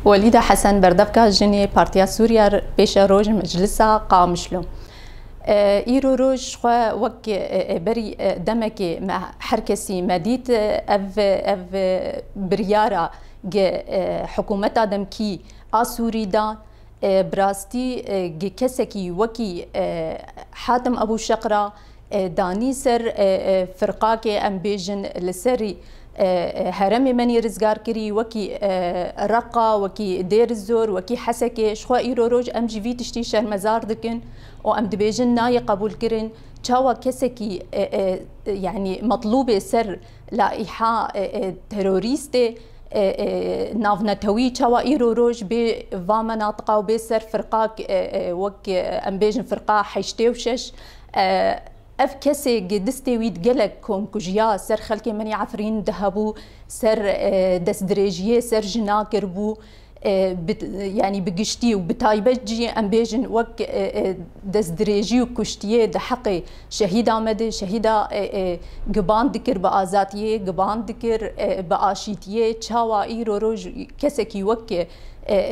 وليدة حسن بردفكا جني بارتيا سوريا بيش روج مجلسها قامشلو ايرو روج خوا وك بري دمك مع حركسي مديت اف بريارا حكومتا دمكي اسوري دا براستي كسكي وكي حاتم ابو شقرة داني سر فرقاك ام بيجن لسري هرمي مني رزقار كري وكي رقة وكي دير الزور وكي حسكي شخوا ايرو روج ام جي في تشتي شهر مزار دكن و ام دبيجن ناي قبول كرن تشاوا كسكي يعني مطلوبة سر لائحة تيروريستي نافنتوي تشاوا ايرو روج بفا مناطقة وبسر فرقاك وك ام بيجن فرقا حيشتي وشش اف كسي قدستي ويد قلق كوم كجيا سر خلكي مني عفرين دهبو سر دس دريجيه سر جناكر بو يعني بقشتي وبتايبجي ام بيجن وك دس دريجي وكشتيه دحقي شهيد عمد شهيدا قبان دكر بآزاتيه قبان دكر بآشيتيه تشاوا ايرو روج كسكي وك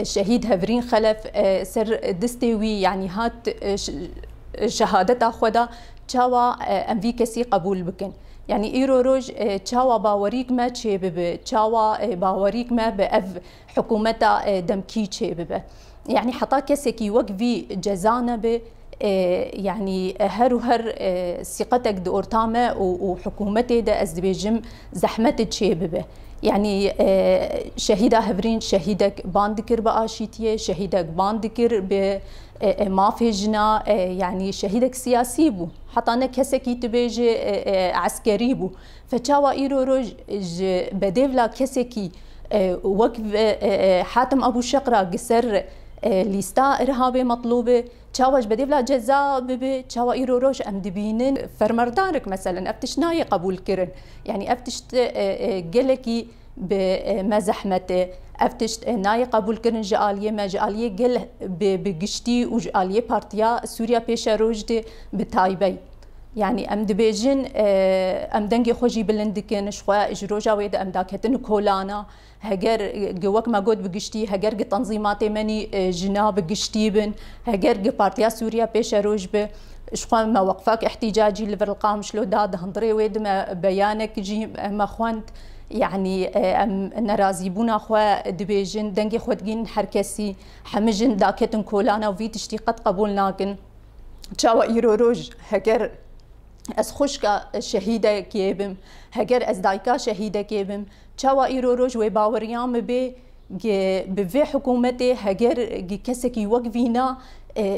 شهيد هفرين خلف سر دستيوي يعني هات شهادتا خدا تشاوا ام في كسي قبول بكن يعني ايرو روج تشاوا باوريك ما تشيبب تشاوا باوريك ما باف حكومتا دمكي تشيبب يعني حطا كسكي وقفي جزانا ب يعني هر وهر ثقتك دورتامه وحكومتي دا ازبيجم زحمت تشيبب يعني شهيدا هفرين شهيدك باندكر بآشيتيه شهيدك باندكر ب ما في جنا يعني شهيدك سياسي بو حتى انا كسكي تبيجي عسكري بو فتشاوا ايرو روج بديفلا كسكي وقف حاتم ابو شقرة قسر ليستا ارهابي مطلوبه تشاوج بديفلا جزاء ببي تشاوا ايرو روج ام دبينن فرمردارك مثلا افتش ناي قبول كرن يعني افتش قلكي بمزحمته افتش ناي قبول كرن جاليه ما جاليه قل بقشتي وجاليه بارتيا سوريا بيش روجدي بتايبي يعني ام دبيجن ام دنگي خوجي بلندكن شخوا اجروجا ويد ام داكتن كولانا هجر جوك ما قد بقشتي هجر تنظيمات مني جناب قشتي بن هجر بارتيا سوريا بيش روج ب شخوا ما وقفاك احتجاجي لفرقام شلو داد هندري ويد ما بيانك جي ما خوانت يعني نرازي بونا خوا دبيجن دنگي خودگين حركسي حمجن داكتن كولانا وفي تشتي قد قبولناكن تشاوا ايرو روج هجر از خوشكا شهيده كيبم هجر از دايكا شهيده كيبم تشاوا ايرو روج و باوريام بفي حكومتي هجر كسكي وقفينا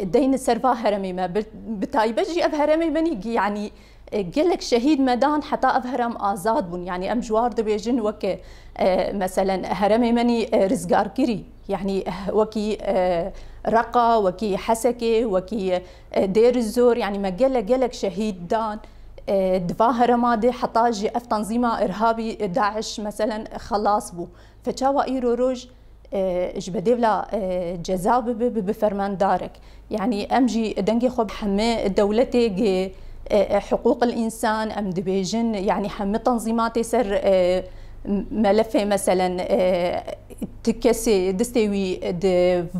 دين سرفا هرمي ما بتايبجي اف هرمي مني يعني قلك شهيد مدان حتى افهرم ازاد بون يعني ام جوار دبيجن وك مثلا هرمي مني رزقار كري يعني وكي رقة وكي حسكي وكي دير الزور يعني ما قلك شهيد دان دفا هرمادي حتى جي اف تنظيمه ارهابي داعش مثلا خلاص بو فتشاوا ايرو روج اش بديفلا جزاء بفرمان دارك يعني امجي دنجي خب حمي دولتي حقوق الانسان ام دبيجن يعني حمي تنظيمات سر ملفه مثلا تكسي دستوي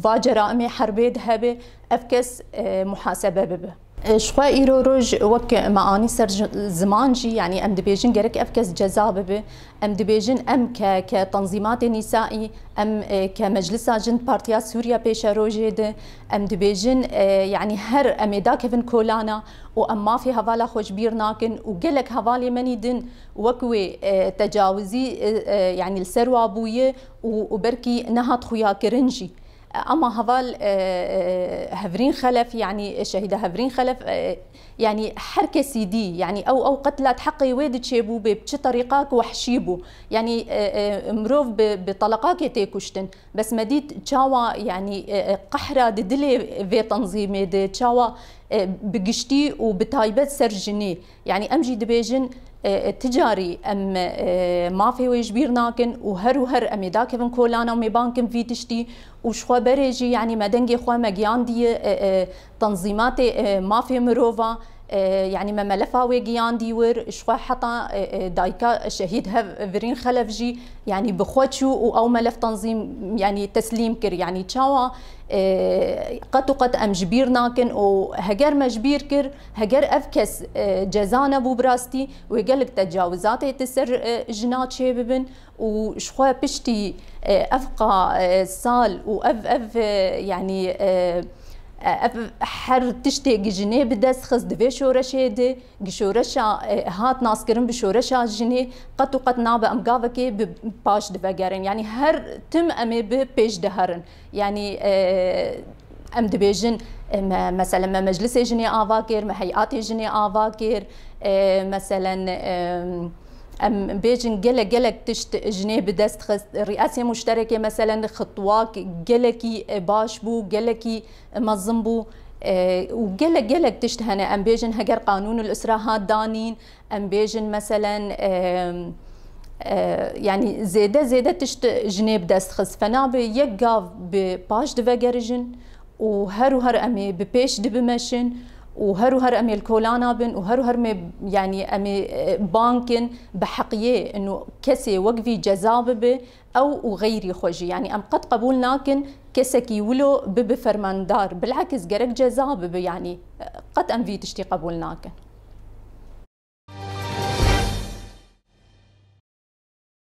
فاجرائم حربي ذهبي افكس محاسبه ببه شخوا ايرو روج وك معاني سر زمانجي يعني ام دبيجن جرك افكس جزاء ببه ام دبيجن ام كتنظيمات نسائي ام كمجلس جند بارتيا سوريا بيش روجيد ام دبيجن يعني هر اميدا كيفن كولانا وام ما في هوالا خوش بير ناكن وقلك هوالي مني دن وكوي تجاوزي يعني السروا ابويه وبركي نهات خويا كرنجي اما هذال هفرين خلف يعني شهيده هفرين خلف يعني حركه سيدي يعني او قتلت حقي ويد تشيبو بش طريقاك وحشيبو يعني مروف بطلقاك تيكوشتن بس مديت تشاوا يعني قحره ددلي في تنظيمي تشاوا بقشتي وبتايبت سرجني يعني امجي دبيجن تجاري ام ما في ويجبير ناكن وهر امي داكن كولانا ومي بانكن في تشتي وشخوا بريجي يعني مدنجي خوا مجيان دي تنظيمات ما في مروفا يعني ما ملفا ويجيان ديور شخوا حتى دايكا شهيدها فرين خلفجي يعني بخوتشو او ملف تنظيم يعني تسليم كر يعني تشاوا قد ام جبير ناكن او هجر مجبير كر هجر افكس جزانا بو براستي ويقلك تجاوزات تسر جنات شببن وشخوا بشتي افقا سال واف يعني حر تشتي جنيه بدس خز دفي شورشة دي جشورشة هات ناسكرن بشورشة جنيه قد نابا أمقافكي باش دفاقرن يعني هر تم أمي ببيش دهرن يعني أم دبيجن مثلا ما مجلس جنيه آفاكر ما هيئات جنيه آفاكر مثلا ام بيجن جلك تشت جنيه بدست خست رئاسه مشتركه مثلا خطواك جلكي باش بو جلكي منظم بو وجلك تشت هنا ام بيجن هجر قانون الاسره هاد دانين ام بيجن مثلا يعني زياده تشت جنيه بدست خست فنا يقاف بباش دفجرجن وهر امي ببيش دبمشن وهر امي الكولانا بن وهر مي يعني امي بانكن بحقيه انه كسي وقفي جذاب به او وغيري خوجي يعني ام قد قبول ناكن كسكي ولو بفرماندار بالعكس جرك جذاب به يعني قد ام في تشتي قبول ناكن